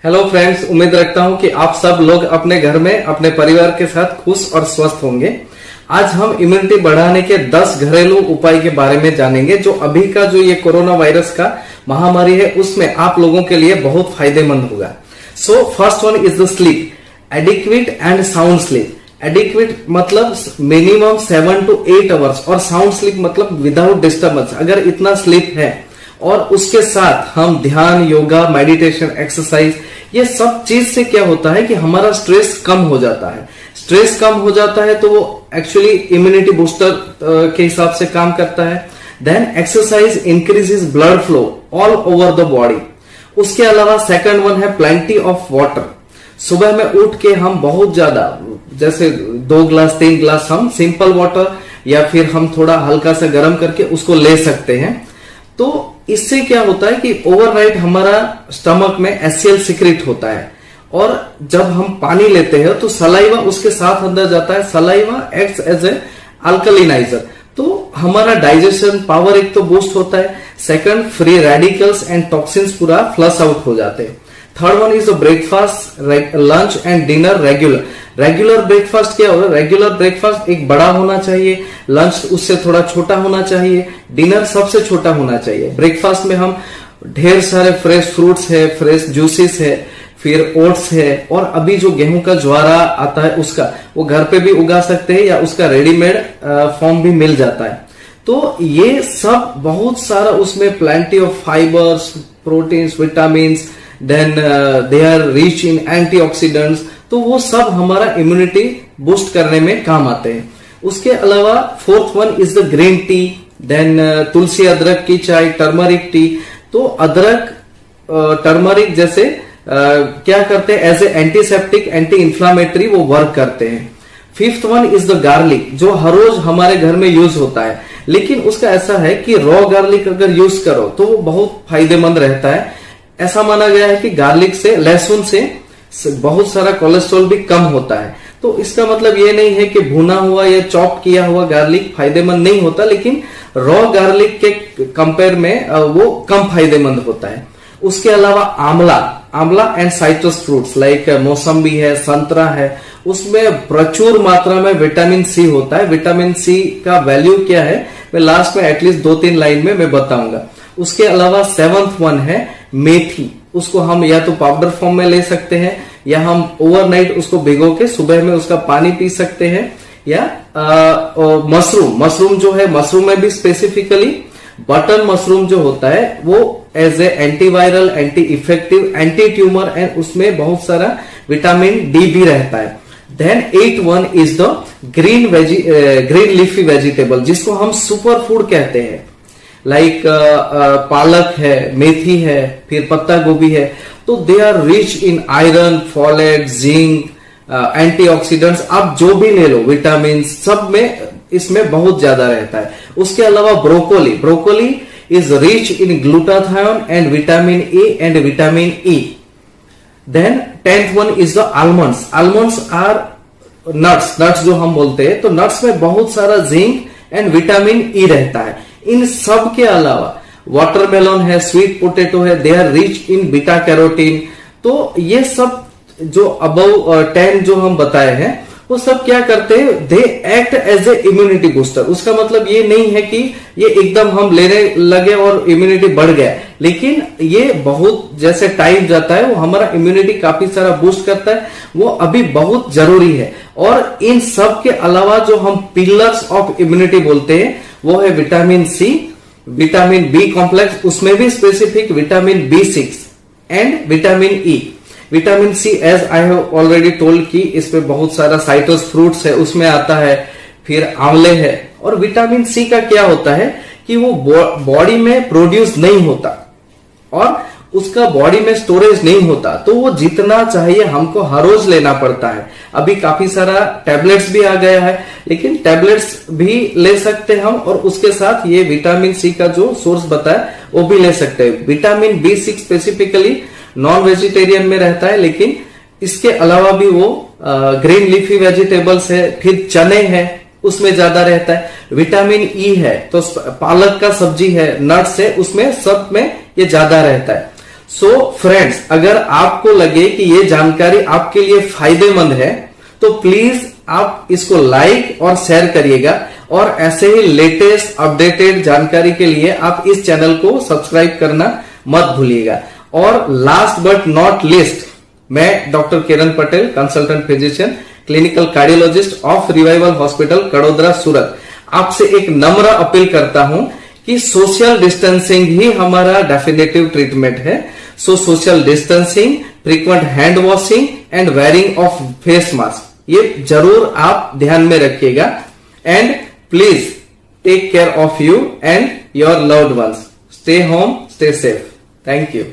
Hello friends, उम्मीद रखता हूं कि आप सब लोग अपने घर में अपने परिवार के साथ खुश और स्वस्थ होंगे। आज हम इम्यूनिटी बढ़ाने के 10 घरेलू उपाय के बारे में जानेंगे जो अभी का जो ये कोरोना वायरस का महामारी है उसमें आप लोगों के लिए बहुत फायदेमंद होगा। So first one is the sleep, adequate and sound sleep. Adequate मतलब मिनिमम 7 to 8 आवर्स और साउंड स्लीप मतलब विदाउट डिस्टर्बेंस। अगर इतना स्लीप है और उसके साथ हम ध्यान, योगा, मेडिटेशन, एक्सरसाइज, ये सब चीज से क्या होता है कि हमारा स्ट्रेस कम हो जाता है। स्ट्रेस कम हो जाता है तो वो एक्चुअली इम्यूनिटी बूस्टर के हिसाब से काम करता है। Then exercise increases blood flow all over the body. उसके अलावा सेकंड वन है प्लेंटी ऑफ वाटर। सुबह में उठ के हम बहुत ज्यादा, जैसे 2 गिलास 3 गिलास हम सिंपल वाटर या फिर हम थोड़ा हल्का सा गर्म करके उसको ले सकते हैं। तो इससे क्या होता है कि ओवरनाइट हमारा स्टमक में HCl सिक्रेट होता है और जब हम पानी लेते हैं तो सलाइवा उसके साथ अंदर जाता है। सलाइवा एक्ट्स एज ए अल्कलिनाइजर, तो हमारा डाइजेशन पावर एक तो बूस्ट होता है। Second, free radicals and toxins पूरा फ्लश आउट हो जाते हैं। Third one is breakfast, lunch and dinner regular. Regular breakfast क्या होगा? रेगुलर ब्रेकफास्ट एक बड़ा होना चाहिए, लंच उससे थोड़ा छोटा होना चाहिए, डिनर सबसे छोटा होना चाहिए। ब्रेकफास्ट में हम ढेर सारे फ्रेश फ्रूट्स है, फ्रेश जूसेस है, फिर ओट्स है, और अभी जो गेहूं का ज्वारा आता है उसका वो घर पे भी उगा सकते हैं या उसका रेडीमेड फॉर्म भी मिल जाता है। तो ये सब बहुत सारा उसमें plenty of fibres, proteins, vitamins, then they are rich in antioxidants, तो वो सब हमारा इम्यूनिटी बूस्ट करने में काम आते हैं। उसके अलावा fourth one is the green tea, then तुलसी अदरक की चाय, टर्मरिक टी। तो अदरक, टर्मरिक जैसे क्या करते हैं as a antiseptic, anti inflammatory वो वर्क करते हैं। Fifth one is the garlic, जो हर रोज हमारे घर में यूज होता है, लेकिन उसका ऐसा है कि रॉ गार्लिक अगर यूज करो तो वो बहुत फायदेमंद रहता है। ऐसा माना गया है कि गार्लिक से, लहसुन से बहुत सारा कोलेस्ट्रॉल भी कम होता है। तो इसका मतलब ये नहीं है कि भुना हुआ या चॉप किया हुआ गार्लिक फायदेमंद नहीं होता, लेकिन रॉ गार्लिक के कंपेयर में वो कम फायदेमंद होता है। उसके अलावा आंवला एंड साइट्रस फ्रूट्स लाइक मौसम्बी है, संतरा है, उसमें प्रचुर मात्रा में विटामिन सी होता है। विटामिन सी का वैल्यू क्या है मैं लास्ट में एटलीस्ट 2-3 लाइन में मैं बताऊंगा। उसके अलावा सेवंथ वन है मेथी। उसको हम या तो पाउडर फॉर्म में ले सकते हैं या हम ओवरनाइट उसको भिगो के सुबह में उसका पानी पी सकते हैं। या मशरूम जो है, मशरूम में भी स्पेसिफिकली बटन मशरूम जो होता है वो as a antiviral, anti effective, anti tumour and उसमें बहुत सारा विटामिन डी भी रहता है। Then 8 one is the green leafy vegetable, जिसको हम सुपर फूड कहते हैं, लाइक पालक है, मेथी है, फिर पत्ता गोभी है। तो they are rich in iron, folate, zinc, antioxidants, आप जो भी ले लो, विटामिन सब में इसमें बहुत ज्यादा रहता है। उसके अलावा broccoli is rich in glutathione and vitamin A and vitamin E. Then 10th one is the almonds. Almonds are nuts जो हम बोलते हैं, तो नट्स में बहुत सारा जिंक एंड विटामिन ई रहता है। इन सब के अलावा वाटरमेलन है, स्वीट पोटैटो है, they are rich in beta carotene. तो ये सब जो अबव 10 जो हम बताए हैं वो सब क्या करते हैं, they act as a immunity booster. उसका मतलब ये नहीं है कि ये एकदम हम लेने लगे और इम्यूनिटी बढ़ गया, लेकिन ये बहुत जैसे टाइम जाता है वो हमारा इम्यूनिटी काफी सारा बूस्ट करता है, वो अभी बहुत जरूरी है। और इन सब के अलावा जो हम पिलर्स ऑफ इम्यूनिटी बोलते हैं वो है vitamin C, vitamin B complex, उसमें भी specific vitamin B6 and vitamin E. Vitamin C as I have already told कि इसमें बहुत सारा साइट्रस फ्रूट्स है उसमें आता है, फिर आंवले है। और विटामिन सी का क्या होता है कि वो बॉडी में प्रोड्यूस नहीं होता और उसका बॉडी में स्टोरेज नहीं होता, तो वो जितना चाहिए हमको हर रोज लेना पड़ता है। अभी काफी सारा टैबलेट्स भी आ गया है, लेकिन टैबलेट्स भी ले सकते हैं हम, और उसके साथ ये विटामिन सी का जो सोर्स बताया वो भी ले सकते हैं। Vitamin B6 specifically non vegetarian में रहता है, लेकिन इसके अलावा भी वो ग्रीन लीफी वेजिटेबल्स है, फिर चने हैं उसमें ज्यादा रहता है। विटामिन ई है तो पालक का सब्जी है, नट्स है, उसमें सब में ये ज्यादा रहता है। सो फ्रेंड्स, अगर आपको लगे कि ये जानकारी आपके लिए फायदेमंद है तो प्लीज आप इसको लाइक और शेयर करिएगा, और ऐसे ही लेटेस्ट अपडेटेड जानकारी के लिए आप इस चैनल को सब्सक्राइब करना मत भूलिएगा। और लास्ट बट नॉट लिस्ट, मैं doctor Kiran Patel, consultant physician, clinical cardiologist of revival hospital Kadodara Surat, आपसे एक नम्र अपील करता हूं कि सोशल डिस्टेंसिंग ही हमारा डेफिनेटिव ट्रीटमेंट है। So social distancing, frequent hand washing and wearing of face mask, ये जरूर आप ध्यान में रखिएगा। And please take care of you and your loved ones. Stay home, stay safe. Thank you.